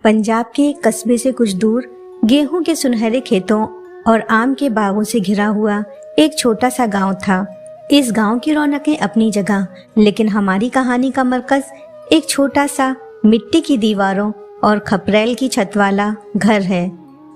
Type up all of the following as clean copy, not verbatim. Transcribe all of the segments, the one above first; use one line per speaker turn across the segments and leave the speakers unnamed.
पंजाब के एक कस्बे से कुछ दूर गेहूं के सुनहरे खेतों और आम के बागों से घिरा हुआ एक छोटा सा गांव था। इस गांव की रौनकें अपनी जगह, लेकिन हमारी कहानी का मरकज एक छोटा सा मिट्टी की दीवारों और खपरेल की छत वाला घर है।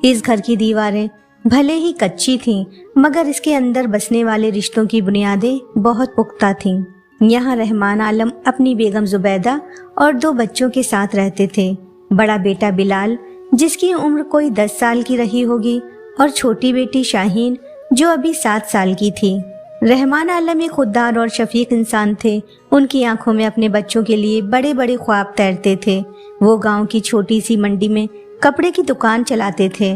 इस घर की दीवारें भले ही कच्ची थीं, मगर इसके अंदर बसने वाले रिश्तों की बुनियादें बहुत पुख्ता थीं। यहाँ रहमान आलम अपनी बेगम जुबैदा और 2 बच्चों के साथ रहते थे। बड़ा बेटा बिलाल, जिसकी उम्र कोई 10 साल की रही होगी, और छोटी बेटी शाहीन, जो अभी 7 साल की थी। रहमान आलम एक खुददार और शफीक इंसान थे। उनकी आंखों में अपने बच्चों के लिए बड़े बड़े ख्वाब तैरते थे। वो गांव की छोटी सी मंडी में कपड़े की दुकान चलाते थे।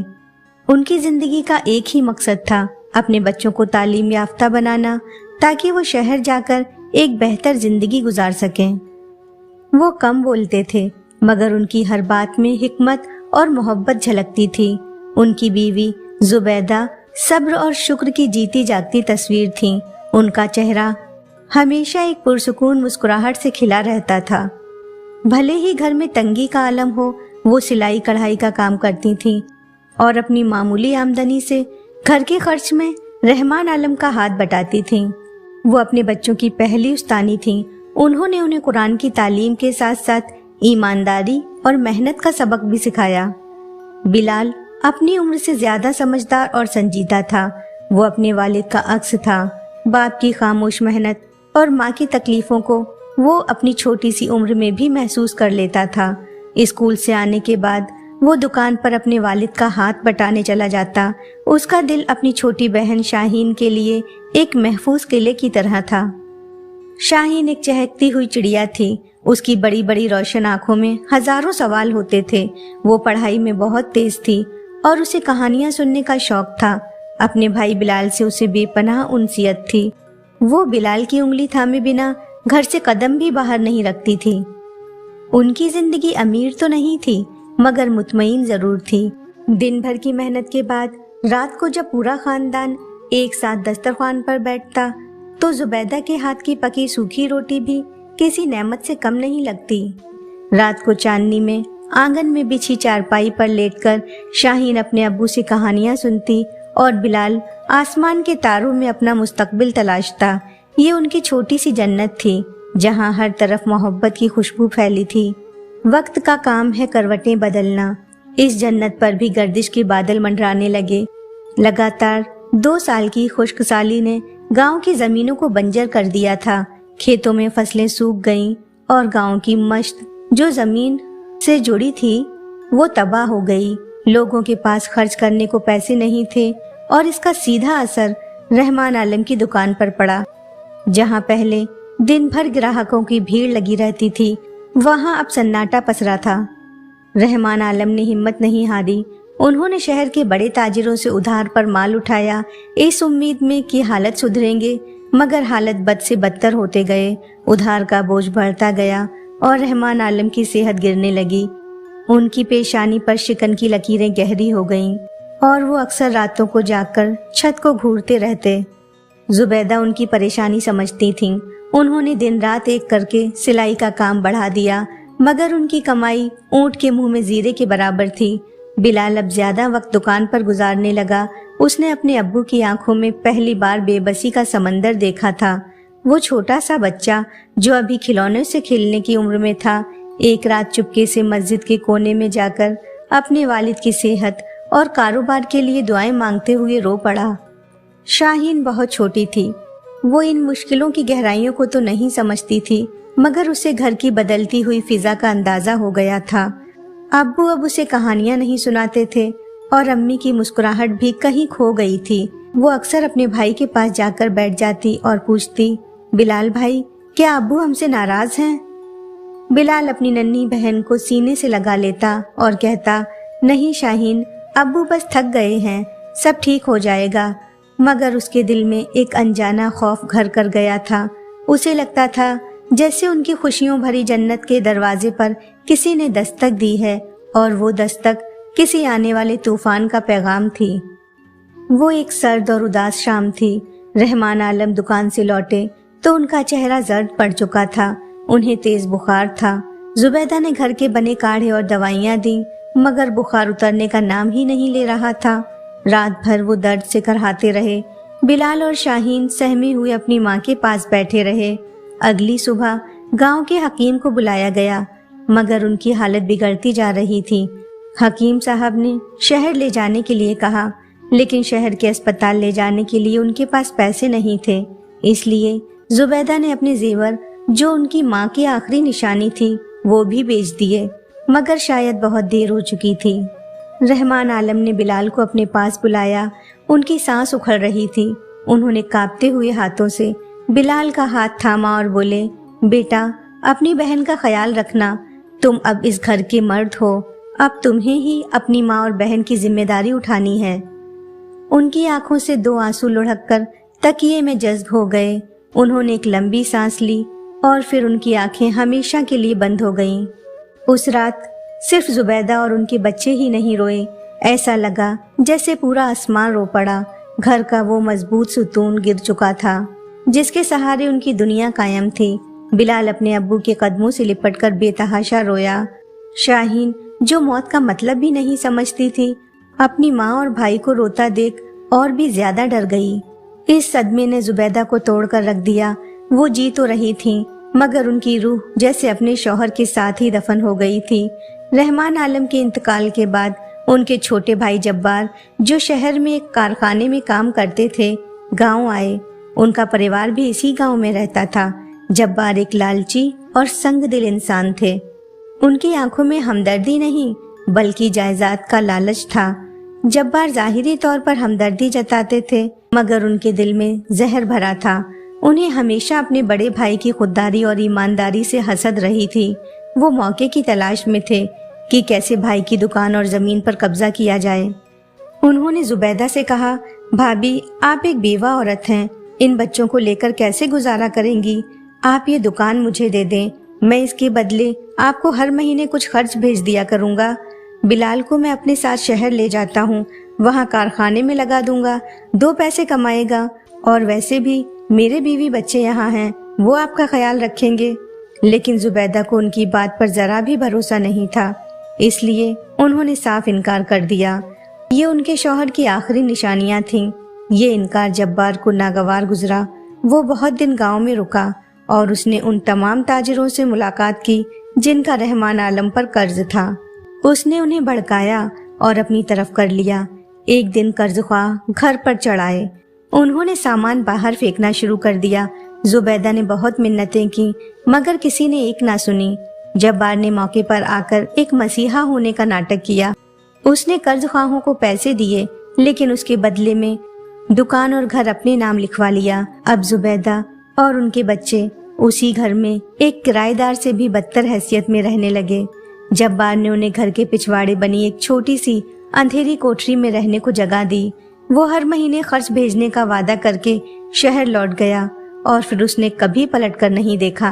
उनकी जिंदगी का एक ही मकसद था, अपने बच्चों को तालीम याफ्ता बनाना, ताकि वो शहर जाकर एक बेहतर जिंदगी गुजार सकें। वो कम बोलते थे, मगर उनकी हर बात में हिकमत और मोहब्बत झलकती थी। उनकी बीवी जुबैदा सब्र और शुक्र की जीती जागती तस्वीर थी। उनका चेहरा हमेशा एक पुरसुकून मुस्कुराहट से खिला रहता था। भले ही घर में तंगी का आलम हो, वो सिलाई कढ़ाई का काम करती थीं और अपनी मामूली आमदनी से घर के खर्च में रहमान आलम का हाथ बटाती थीं। वो अपने बच्चों की पहली उस्तानी थीं। उन्होंने उन्हें कुरान की तालीम के साथ साथ ईमानदारी और मेहनत का सबक भी सिखाया। बिलाल अपनी उम्र से ज्यादा समझदार और संजीदा था। वो अपने वालिद का अक्स था। बाप की खामोश मेहनत और माँ की तकलीफों को वो अपनी छोटी सी उम्र में भी महसूस कर लेता था। स्कूल से आने के बाद वो दुकान पर अपने वालिद का हाथ बटाने चला जाता। उसका दिल अपनी छोटी बहन शाहीन के लिए एक महफूज किले की तरह था। शाहीन एक चहकती हुई चिड़िया थी। उसकी बड़ी बड़ी रोशन आंखों में हजारों सवाल होते थे। वो पढ़ाई में बहुत तेज थी और उसे कहानियां सुनने का शौक था। अपने भाई बिलाल से उसे बेपनाह उनसियत थी। वो बिलाल की उंगली थामे बिना घर से कदम भी बाहर नहीं रखती थी। उनकी जिंदगी अमीर तो नहीं थी, मगर मुतमईन जरूर थी। दिन भर की मेहनत के बाद रात को जब पूरा खानदान एक साथ दस्तरखान पर बैठता, तो जुबैदा के हाथ की पकी सूखी रोटी भी किसी नेमत से कम नहीं लगती। रात को चांदनी में आंगन में बिछी चारपाई पर लेटकर शाहीन अपने अब्बू से कहानियां सुनती और बिलाल आसमान के तारों में अपना मुस्तकबिल तलाशता। ये उनकी छोटी सी जन्नत थी, जहां हर तरफ मोहब्बत की खुशबू फैली थी। वक्त का काम है करवटें बदलना। इस जन्नत पर भी गर्दिश के बादल मंडराने लगे। लगातार 2 साल की खुश्कसाली ने गांव की जमीनों को बंजर कर दिया था। खेतों में फसलें सूख गईं और गांव की मश्त जो जमीन से जुड़ी थी वो तबाह हो गई। लोगों के पास खर्च करने को पैसे नहीं थे और इसका सीधा असर रहमान आलम की दुकान पर पड़ा। जहां पहले दिन भर ग्राहकों की भीड़ लगी रहती थी, वहां अब सन्नाटा पसरा था। रहमान आलम ने हिम्मत नहीं हारी। उन्होंने शहर के बड़े ताजिरों से उधार पर माल उठाया, इस उम्मीद में कि हालत सुधरेंगे, मगर हालत बद से बदतर होते गए। उधार का बोझ बढ़ता गया और रहमान आलम की सेहत गिरने लगी। उनकी पेशानी पर शिकन की लकीरें गहरी हो गईं और वो अक्सर रातों को जागकर छत को घूरते रहते। जुबैदा उनकी परेशानी समझती थीं। उन्होंने दिन रात एक करके सिलाई का काम बढ़ा दिया, मगर उनकी कमाई ऊंट के मुंह में जीरे के बराबर थी। बिलाल अब ज्यादा वक्त दुकान पर गुजारने लगा। उसने अपने अब्बू की आंखों में पहली बार बेबसी का समंदर देखा था। वो छोटा सा बच्चा जो अभी खिलौने से खेलने की उम्र में था, एक रात चुपके से मस्जिद के कोने में जाकर अपने वालिद की सेहत और कारोबार के लिए दुआएं मांगते हुए रो पड़ा। शाहीन बहुत छोटी थी। वो इन मुश्किलों की गहराइयों को तो नहीं समझती थी, मगर उसे घर की बदलती हुई फिजा का अंदाजा हो गया था। अब्बू अब उसे कहानियां नहीं सुनाते थे और अम्मी की मुस्कुराहट भी कहीं खो गई थी। वो अक्सर अपने भाई के पास जाकर बैठ जाती और पूछती, बिलाल भाई, क्या अब्बू हमसे नाराज हैं? बिलाल अपनी नन्ही बहन को सीने से लगा लेता और कहता, नहीं शाहीन, अब्बू बस थक गए हैं, सब ठीक हो जाएगा। मगर उसके दिल में एक अनजाना खौफ घर कर गया था। उसे लगता था जैसे उनकी खुशियों भरी जन्नत के दरवाजे पर किसी ने दस्तक दी है और वो दस्तक किसी आने वाले तूफान का पैगाम थी। वो एक सर्द और उदास शाम थी। रहमान आलम दुकान से लौटे तो उनका चेहरा जर्द पड़ चुका था। उन्हें तेज बुखार था। जुबैदा ने घर के बने काढ़े और दवाइयाँ दी, मगर बुखार उतरने का नाम ही नहीं ले रहा था। रात भर वो दर्द से करहाते रहे। बिलाल और शाहीन सहमे हुए अपनी माँ के पास बैठे रहे। अगली सुबह गांव के हकीम को बुलाया गया, मगर उनकी हालत बिगड़ती जा रही थी। हकीम साहब ने शहर ले जाने के लिए कहा, लेकिन शहर के अस्पताल ले जाने के लिए उनके पास पैसे नहीं थे। इसलिए जुबैदा ने अपने जेवर, जो उनकी माँ की आखिरी निशानी थी, वो भी बेच दिए, मगर शायद बहुत देर हो चुकी थी। रहमान आलम ने बिलाल को अपने पास बुलाया। उनकी सांस उखड़ रही थी। उन्होंने कांपते हुए हाथों से बिलाल का हाथ थामा और बोले, बेटा, अपनी बहन का ख्याल रखना। तुम अब इस घर के मर्द हो। अब तुम्हें ही अपनी माँ और बहन की जिम्मेदारी उठानी है। उनकी आंखों से 2 आंसू लुढ़ककर तकिए में जज्ब हो गए। उन्होंने एक लंबी सांस ली और फिर उनकी आंखें हमेशा के लिए बंद हो गईं। उस रात सिर्फ जुबैदा और उनके बच्चे ही नहीं रोए। ऐसा लगा जैसे पूरा आसमान रो पड़ा। घर का वो मजबूत सुतून गिर चुका था, जिसके सहारे उनकी दुनिया कायम थी। बिलाल अपने अब्बू के कदमों से लिपटकर बेतहाशा रोया। शाहीन, जो मौत का मतलब भी नहीं समझती थी, अपनी माँ और भाई को रोता देख और भी ज्यादा डर गई। इस सदमे ने जुबैदा को तोड़कर रख दिया। वो जी तो रही थी, मगर उनकी रूह जैसे अपने शौहर के साथ ही दफन हो गई थी। रहमान आलम के इंतकाल के बाद उनके छोटे भाई जब्बार, जो शहर में एक कारखाने में काम करते थे, गांव आए। उनका परिवार भी इसी गांव में रहता था। जब्बार एक लालची और संगदिल इंसान थे। उनकी आंखों में हमदर्दी नहीं, बल्कि जायदाद का लालच था। जब्बार जाहिरी तौर पर हमदर्दी जताते थे, मगर उनके दिल में जहर भरा था। उन्हें हमेशा अपने बड़े भाई की खुददारी और ईमानदारी से हसद रही थी। वो मौके की तलाश में थे कि कैसे भाई की दुकान और जमीन पर कब्जा किया जाए। उन्होंने जुबैदा से कहा, भाभी, आप एक बेवा औरत हैं, इन बच्चों को लेकर कैसे गुजारा करेंगी? आप ये दुकान मुझे दे दें, मैं इसके बदले आपको हर महीने कुछ खर्च भेज दिया करूँगा। बिलाल को मैं अपने साथ शहर ले जाता हूँ, वहाँ कारखाने में लगा दूंगा, 2 पैसे कमाएगा। और वैसे भी मेरे बीवी बच्चे यहाँ हैं, वो आपका ख्याल रखेंगे। लेकिन जुबैदा को उनकी बात पर जरा भी भरोसा नहीं था, इसलिए उन्होंने साफ इनकार कर दिया। ये उनके शौहर की आखिरी निशानियां थीं। ये इनकार जब्बार को नागवार गुजरा। वो बहुत दिन गांव में रुका और उसने उन तमाम ताजिरों से मुलाकात की जिनका रहमान आलम पर कर्ज था। उसने उन्हें भड़काया और अपनी तरफ कर लिया। एक दिन कर्जख्वाह घर पर चढ़ाए। उन्होंने सामान बाहर फेंकना शुरू कर दिया। जुबैदा ने बहुत मिन्नतें की, मगर किसी ने एक ना सुनी। जब्बार ने मौके पर आकर एक मसीहा होने का नाटक किया। उसने कर्जख्वाहों को पैसे दिए, लेकिन उसके बदले में दुकान और घर अपने नाम लिखवा लिया। अब जुबैदा और उनके बच्चे उसी घर में एक किराएदार से भी बदतर हैसियत में रहने लगे। जब्बार ने उन्हें घर के पिछवाड़े बनी एक छोटी सी अंधेरी कोठरी में रहने को जगह दी। वो हर महीने खर्च भेजने का वादा करके शहर लौट गया और फिर उसने कभी पलट कर नहीं देखा।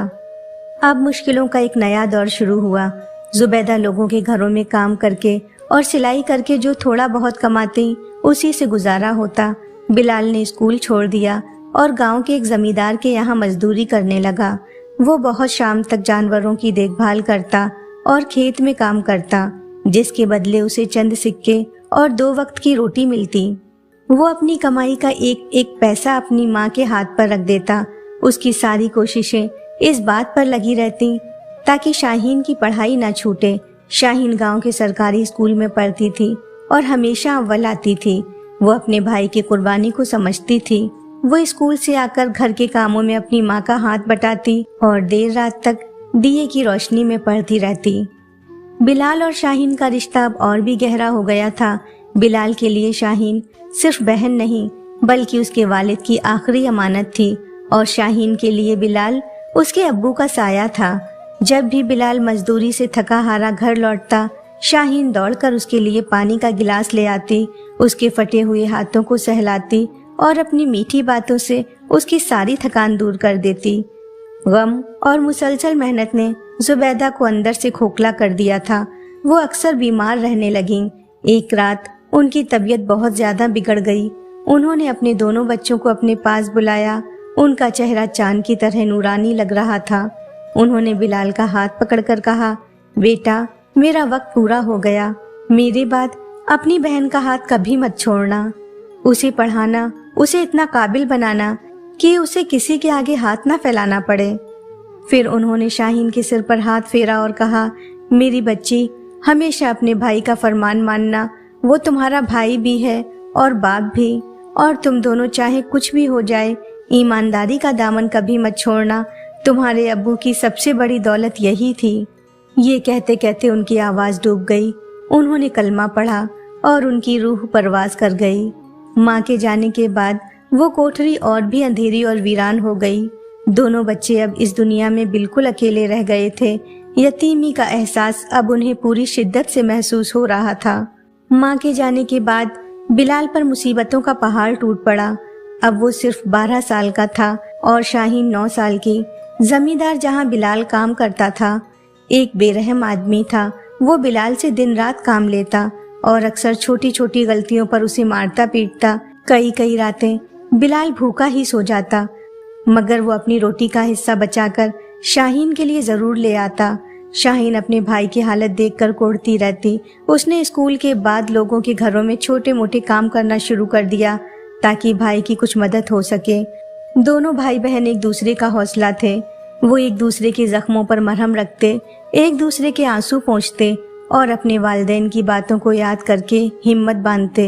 अब मुश्किलों का एक नया दौर शुरू हुआ। जुबैदा लोगों के घरों में काम करके और सिलाई करके जो थोड़ा बहुत कमाती, उसी से गुजारा होता। बिलाल ने स्कूल छोड़ दिया और गांव के एक जमींदार के यहाँ मजदूरी करने लगा। वो बहुत शाम तक जानवरों की देखभाल करता और खेत में काम करता, जिसके बदले उसे चंद सिक्के और 2 वक्त की रोटी मिलती। वो अपनी कमाई का एक एक पैसा अपनी माँ के हाथ पर रख देता। उसकी सारी कोशिशें इस बात पर लगी रहती ताकि शाहीन की पढ़ाई ना छूटे। शाहीन गांव के सरकारी स्कूल में पढ़ती थी और हमेशा अव्वल आती थी। वो अपने भाई की कुर्बानी को समझती थी। वो स्कूल से आकर घर के कामों में अपनी माँ का हाथ बटाती और देर रात तक दिए की रोशनी में पढ़ती रहती। बिलाल और शाहीन का रिश्ता अब और भी गहरा हो गया था। बिलाल के लिए शाहीन सिर्फ बहन नहीं, बल्कि उसके वालिद की आखिरी अमानत थी, और शाहीन के लिए बिलाल उसके अब्बू का साया था। जब भी बिलाल मजदूरी से थका हारा घर लौटता, शाहीन दौड़कर उसके लिए पानी का गिलास ले आती, उसके फटे हुए हाथों को सहलाती और अपनी मीठी बातों से उसकी सारी थकान दूर कर देती। गम और मुसलसल मेहनत ने जुबैदा को अंदर से खोखला कर दिया था। वो अक्सर बीमार रहने लगीं। एक रात उनकी तबीयत बहुत ज्यादा बिगड़ गई। उन्होंने अपने दोनों बच्चों को अपने पास बुलाया। उनका चेहरा चांद की तरह नूरानी लग रहा था। उन्होंने बिलाल का हाथ पकड़कर कहा, बेटा, मेरा वक्त पूरा हो गया। मेरे बाद अपनी बहन का हाथ कभी मत छोड़ना, उसे पढ़ाना, उसे इतना काबिल बनाना कि उसे किसी के आगे हाथ ना फैलाना पड़े। फिर उन्होंने शाहीन के सिर पर हाथ फेरा और कहा, मेरी बच्ची, हमेशा अपने भाई का फरमान मानना, वो तुम्हारा भाई भी है और बाप भी, और तुम दोनों चाहे कुछ भी हो जाए, ईमानदारी का दामन कभी मत छोड़ना। तुम्हारे अब्बू की सबसे बड़ी दौलत यही थी। ये कहते कहते उनकी आवाज डूब गई। उन्होंने कलमा पढ़ा और उनकी रूह परवाज कर गई। माँ के जाने के बाद वो कोठरी और भी अंधेरी और वीरान हो गई। दोनों बच्चे अब इस दुनिया में बिल्कुल अकेले रह गए थे। यतीमी का एहसास अब उन्हें पूरी शिद्दत से महसूस हो रहा था। माँ के जाने के बाद बिलाल पर मुसीबतों का पहाड़ टूट पड़ा। अब वो सिर्फ 12 साल का था और शाहीन 9 साल की। जमींदार जहाँ बिलाल काम करता था, एक बेरहम आदमी था। वो बिलाल से दिन रात काम लेता और अक्सर छोटी छोटी गलतियों पर उसे मारता पीटता। कई रातें बिलाल भूखा ही सो जाता, मगर वो अपनी रोटी का हिस्सा बचाकर शाहीन के लिए जरूर ले आता। शाहीन अपने भाई की हालत देखकर कोढ़ती रहती। उसने स्कूल के बाद लोगों के घरों में छोटे मोटे काम करना शुरू कर दिया ताकि भाई की कुछ मदद हो सके। दोनों भाई बहन एक दूसरे का हौसला थे। वो एक दूसरे के जख्मों पर मरहम रखते, एक दूसरे के आंसू पोंछते और अपने वालिदैन की बातों को याद करके हिम्मत बांधते।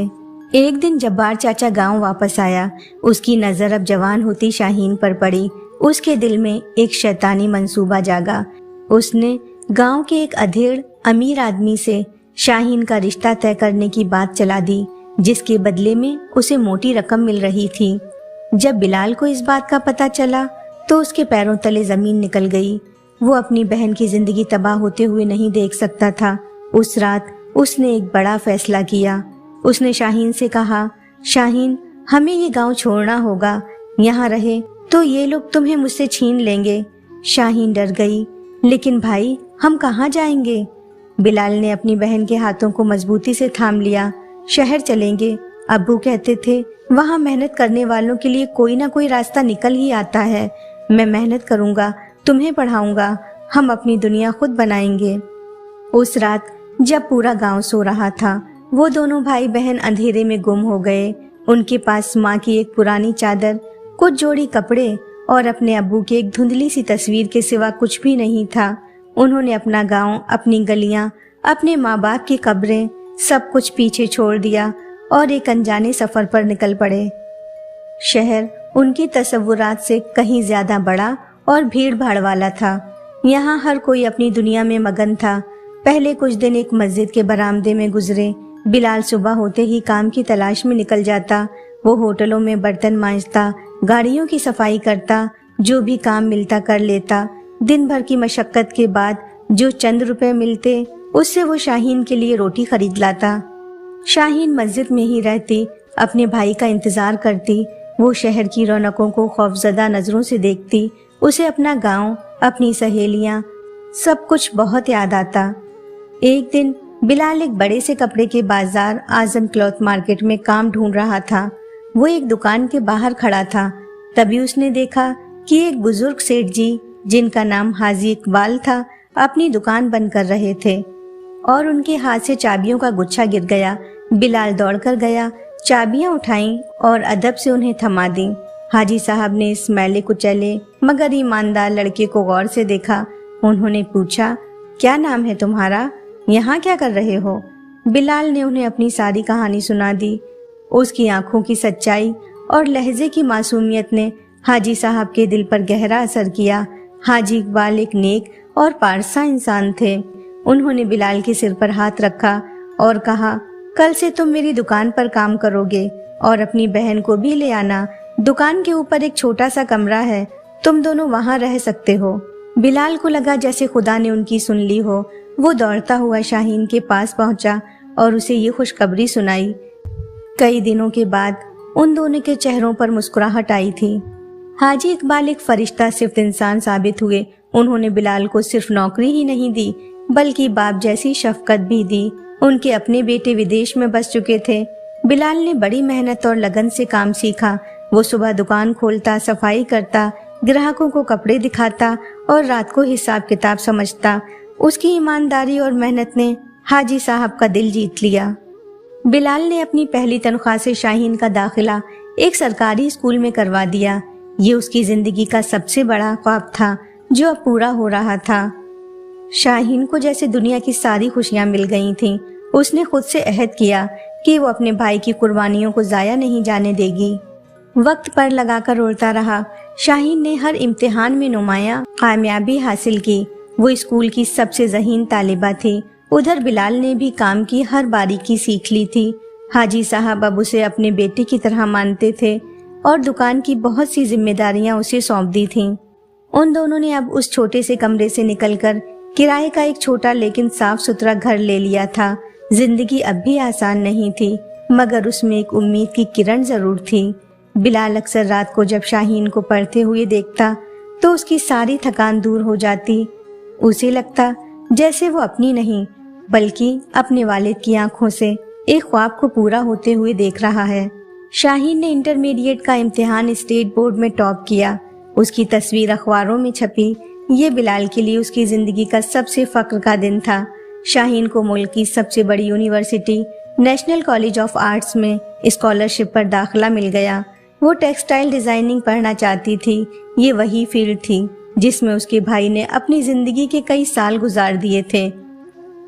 एक दिन जब्बार चाचा गांव वापस आया। उसकी नजर अब जवान होती शाहीन पर पड़ी। उसके दिल में एक शैतानी मंसूबा जागा। उसने गांव के एक अधेड़ अमीर आदमी से शाहीन का रिश्ता तय करने की बात चला दी, जिसके बदले में उसे मोटी रकम मिल रही थी। जब बिलाल को इस बात का पता चला तो उसके पैरों तले जमीन निकल गई। वो अपनी बहन की जिंदगी तबाह होते हुए नहीं देख सकता था। उस रात उसने एक बड़ा फैसला किया। उसने शाहीन से कहा, शाहीन, हमें ये गांव छोड़ना होगा। यहाँ रहे तो ये लोग तुम्हें मुझसे छीन लेंगे। शाहीन डर गई, लेकिन भाई, हम कहाँ जाएंगे? बिलाल ने अपनी बहन के हाथों को मजबूती से थाम लिया। शहर चलेंगे, अब्बू कहते थे, वहाँ मेहनत करने वालों के लिए कोई ना कोई रास्ता निकल ही आता है। मैं मेहनत करूँगा, तुम्हें पढ़ाऊंगा, हम अपनी दुनिया खुद बनाएंगे। उस रात जब पूरा गांव सो रहा था, वो दोनों भाई बहन अंधेरे में गुम हो गए। उनके पास माँ की एक पुरानी चादर, कुछ जोड़ी कपड़े और अपने अब्बू की एक धुंधली सी तस्वीर के सिवा कुछ भी नहीं था। उन्होंने अपना गांव, अपनी गलियां, अपने माँ बाप की कब्रें, सब कुछ पीछे छोड़ दिया और एक अनजाने सफर पर निकल पड़े। शहर उनकी तसव्वुरात से कहीं ज्यादा बड़ा और भीड़ भाड़ वाला था। यहाँ हर कोई अपनी दुनिया में मगन था। पहले कुछ दिन एक मस्जिद के बरामदे में गुजरे। बिलाल सुबह होते ही काम की तलाश में निकल जाता। वो होटलों में बर्तन मांजता, गाड़ियों की सफाई करता, जो भी काम मिलता कर लेता। दिन भर की मशक्कत के बाद जो चंद रुपए मिलते, उससे वो शाहीन के लिए रोटी खरीद लाता। शाहीन मस्जिद में ही रहती, अपने भाई का इंतजार करती। वो शहर की रौनकों को खौफजदा नजरों से देखती। उसे अपना गांव, अपनी सहेलियां, सब कुछ बहुत याद आता। एक दिन बिलाल एक बड़े से कपड़े के बाजार आजम क्लॉथ मार्केट में काम ढूंढ रहा था। वो एक दुकान के बाहर खड़ा था। तभी उसने देखा कि एक बुजुर्ग सेठ जी, जिनका नाम हाजी इकबाल था, अपनी दुकान बंद कर रहे थे और उनके हाथ से चाबियों का गुच्छा गिर गया। बिलाल दौड़कर गया, चाबियां उठाईं और अदब से उन्हें थमा दी। हाजी साहब ने इस मैले कुचले मगर ईमानदार लड़के को गौर से देखा। उन्होंने पूछा, क्या नाम है तुम्हारा? यहाँ क्या कर रहे हो? बिलाल ने उन्हें अपनी सारी कहानी सुना दी। उसकी आंखों की सच्चाई और लहजे की मासूमियत ने हाजी साहब के दिल पर गहरा असर किया। हाजी इकबाल एक नेक और पारसा इंसान थे। उन्होंने बिलाल के सिर पर हाथ रखा और कहा, कल से तुम मेरी दुकान पर काम करोगे और अपनी बहन को भी ले आना। दुकान के ऊपर एक छोटा सा कमरा है, तुम दोनों वहाँ रह सकते हो। बिलाल को लगा जैसे खुदा ने उनकी सुन ली हो। वो दौड़ता हुआ शाहीन के पास पहुंचा और उसे ये खुशखबरी सुनाई। कई दिनों के बाद उन दोनों के चेहरों पर मुस्कुराहट आई थी। हाजी इकबाल एक फरिश्ता सिर्फ इंसान साबित हुए। उन्होंने बिलाल को सिर्फ नौकरी ही नहीं दी, बल्कि बाप जैसी शफकत भी दी। उनके अपने बेटे विदेश में बस चुके थे। बिलाल ने बड़ी मेहनत और लगन से काम सीखा। वो सुबह दुकान खोलता, सफाई करता, ग्राहकों को कपड़े दिखाता और रात को हिसाब किताब समझता। उसकी ईमानदारी और मेहनत ने हाजी साहब का दिल जीत लिया। बिलाल ने अपनी पहली तनख्वाह से शाहीन का दाखिला एक सरकारी स्कूल में करवा दिया। ये उसकी जिंदगी का सबसे बड़ा ख्वाब था जो अब पूरा हो रहा था। शाहीन को जैसे दुनिया की सारी खुशियां मिल गई थीं। उसने खुद से अहद किया कि वो अपने भाई की कुर्बानियों को जाया नहीं जाने देगी। वक्त पर लगाकर उड़ता रहा। शाहीन ने हर इम्तिहान में नुमाया कामयाबी हासिल की। वो स्कूल की सबसे ज़हीन तालिबा थी। उधर बिलाल ने भी काम की हर बारीकी सीख ली थी। हाजी साहब अब उसे अपने बेटे की तरह मानते थे और दुकान की बहुत सी जिम्मेदारियां उसे सौंप दी थीं। उन दोनों ने अब उस छोटे से कमरे से निकलकर किराए का एक छोटा लेकिन साफ सुथरा घर ले लिया था। जिंदगी अब भी आसान नहीं थी, मगर उसमें एक उम्मीद की किरण जरूर थी। बिलाल अक्सर रात को जब शाहीन को पढ़ते हुए देखता तो उसकी सारी थकान दूर हो जाती। उसे लगता जैसे वो अपनी नहीं बल्कि अपने वालिद की आंखों से एक ख्वाब को पूरा होते हुए देख रहा है। शाहीन ने इंटरमीडिएट का इम्तिहान स्टेट बोर्ड में टॉप किया। उसकी तस्वीर अखबारों में छपी। ये बिलाल के लिए उसकी जिंदगी का सबसे फख्र का दिन था। शाहीन को मुल्क की सबसे बड़ी university national college of arts में स्कॉलरशिप पर दाखिला मिल गया। वो टेक्सटाइल डिजाइनिंग पढ़ना चाहती थी। ये वही फील्ड थी जिसमें उसके भाई ने अपनी जिंदगी के कई साल गुजार दिए थे।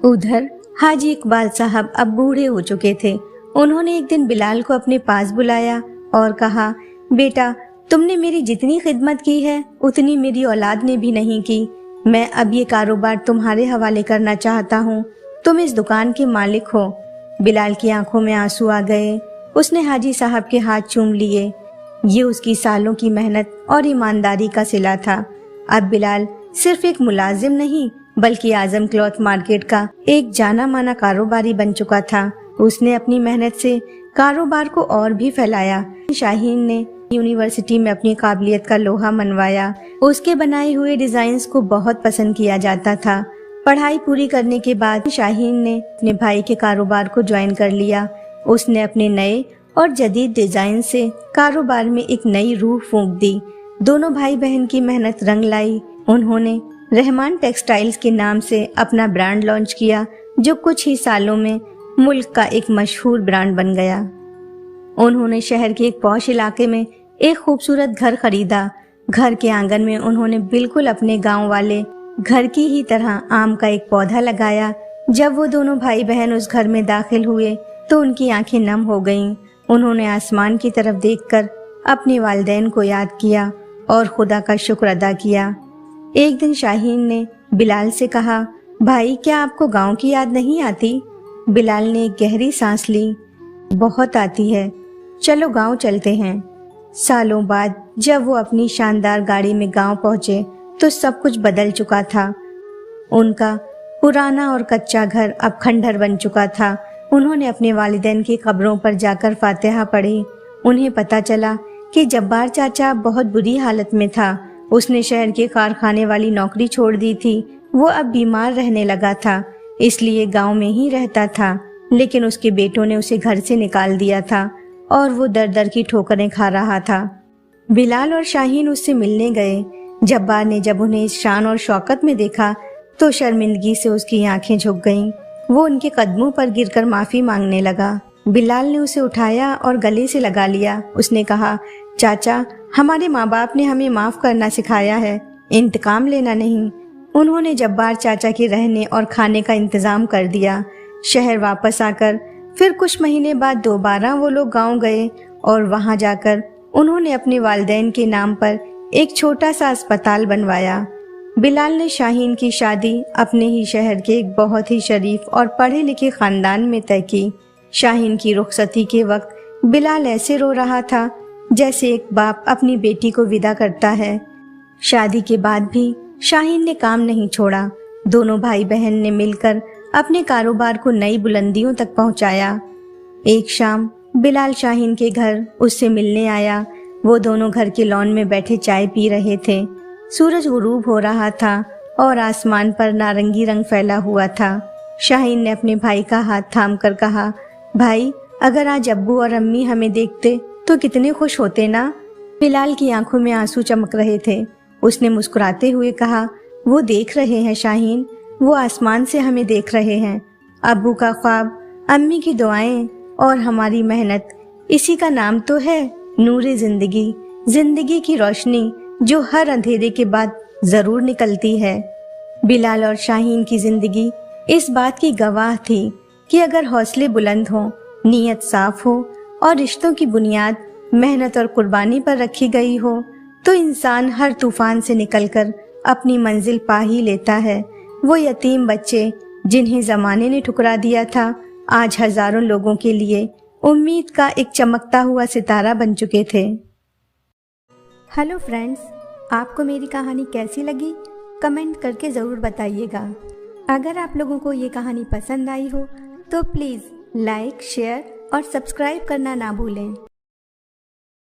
उधर हाजी इकबाल साहब अब बूढ़े हो चुके थे। उन्होंने एक दिन बिलाल को अपने पास बुलाया और कहा, बेटा, तुमने मेरी जितनी खिदमत की है उतनी मेरी औलाद ने भी नहीं की। मैं अब ये कारोबार तुम्हारे हवाले करना चाहता हूँ। तुम इस दुकान के मालिक हो। बिलाल की आंखों में आंसू आ गए। उसने हाजी साहब के हाथ चूम लिए। ये उसकी सालों की मेहनत और ईमानदारी का सिला था। अब बिलाल सिर्फ एक मुलाजिम नहीं बल्कि आजम क्लॉथ मार्केट का एक जाना माना कारोबारी बन चुका था। उसने अपनी मेहनत से कारोबार को और भी फैलाया। शाहीन ने यूनिवर्सिटी में अपनी काबिलियत का लोहा मनवाया। उसके बनाए हुए डिजाइन्स को बहुत पसंद किया जाता था। पढ़ाई पूरी करने के बाद शाहीन ने अपने भाई के कारोबार को ज्वाइन कर लिया। उसने अपने नए और जदीद डिजाइन से कारोबार में एक नई रूह फूंक दी। दोनों भाई बहन की मेहनत रंग लाई। उन्होंने रहमान टेक्सटाइल्स के नाम से अपना ब्रांड लॉन्च किया, जो कुछ ही सालों में मुल्क का एक मशहूर ब्रांड बन गया। उन्होंने शहर के एक पॉश इलाके में एक खूबसूरत घर खरीदा। घर के आंगन में उन्होंने बिल्कुल अपने गांव वाले घर की ही तरह आम का एक पौधा लगाया। जब वो दोनों भाई बहन उस घर में दाखिल हुए तो उनकी आंखें नम हो गईं। उन्होंने आसमान की तरफ देखकर अपने वालिदैन को याद किया और खुदा का शुक्र अदा किया। एक दिन शाहीन ने बिलाल से कहा, भाई, क्या आपको गांव की याद नहीं आती? बिलाल ने एक गहरी सांस ली। बहुत आती है, चलो गांव चलते हैं। सालों बाद जब वो अपनी शानदार गाड़ी में गांव पहुंचे तो सब कुछ बदल चुका था। उनका पुराना और कच्चा घर अब खंडहर बन चुका था। उन्होंने अपने वालिदैन की कब्रों पर जाकर फातिहा पढ़ी। उन्हें पता चला कि जब्बार चाचा बहुत बुरी हालत में था। उसने शहर के कारखाने वाली नौकरी छोड़ दी थी। वो अब बीमार रहने लगा था, इसलिए गांव में ही रहता था। लेकिन उसके बेटों ने उसे घर से निकाल दिया था और वो दर दर की ठोकरें खा रहा था। बिलाल और शाहीन उससे मिलने गए। जब्बार ने जब उन्हें इस शान और शौकत में देखा तो शर्मिंदगी से उसकी आंखें झुक गईं। वो उनके कदमों पर गिरकर माफी मांगने लगा। बिलाल ने उसे उठाया और गले से लगा लिया। उसने कहा, चाचा, हमारे माँ बाप ने हमें माफ करना सिखाया है, इंतकाम लेना नहीं। उन्होंने जब्बार चाचा के रहने और खाने का इंतजाम कर दिया। शहर वापस आकर फिर कुछ महीने बाद दोबारा वो लोग गांव गए और वहां जाकर उन्होंने अपने वालिदैन के नाम पर एक छोटा सा अस्पताल बनवाया। बिलाल ने शाहीन की शादी अपने ही शहर के एक बहुत ही शरीफ और पढ़े लिखे खानदान में तय की। शाहीन की रुखसती के वक्त बिलाल ऐसे रो रहा था जैसे एक बाप अपनी बेटी को विदा करता है। शादी के बाद भी शाहीन ने काम नहीं छोड़ा। दोनों भाई बहन ने मिलकर अपने कारोबार को नई बुलंदियों तक पहुंचाया। एक शाम बिलाल शाहीन के घर उससे मिलने आया। वो दोनों घर के लॉन में बैठे चाय पी रहे थे। सूरज गुरूब हो रहा था और आसमान पर नारंगी रंग फैला हुआ था। शाहीन ने अपने भाई का हाथ थाम कर कहा, भाई, अगर आज अब्बू और अम्मी हमें देखते तो कितने खुश होते ना। बिलाल की आंखों में आंसू चमक रहे थे। उसने मुस्कुराते हुए कहा, वो देख रहे हैं शाहीन, वो आसमान से हमें देख रहे हैं। अब्बू का ख्वाब, अम्मी की दुआएं और हमारी मेहनत, इसी का नाम तो है नूरे जिंदगी, जिंदगी की रोशनी जो हर अंधेरे के बाद जरूर निकलती है। बिलाल और शाहीन की जिंदगी इस बात की गवाह थी कि अगर हौसले बुलंद हों, नीयत साफ हो और रिश्तों की बुनियाद मेहनत और कुर्बानी पर रखी गई हो तो इंसान हर तूफान से निकलकर अपनी मंजिल पा ही लेता है। वो यतीम बच्चे जिन्हें जमाने ने ठुकरा दिया था, आज हजारों लोगों के लिए उम्मीद का एक चमकता हुआ सितारा बन चुके थे। हेलो फ्रेंड्स, आपको मेरी कहानी कैसी लगी कमेंट करके ज़रूर बताइएगा। अगर आप लोगों को ये कहानी पसंद आई हो तो प्लीज़ लाइक, शेयर और सब्सक्राइब करना ना भूलें।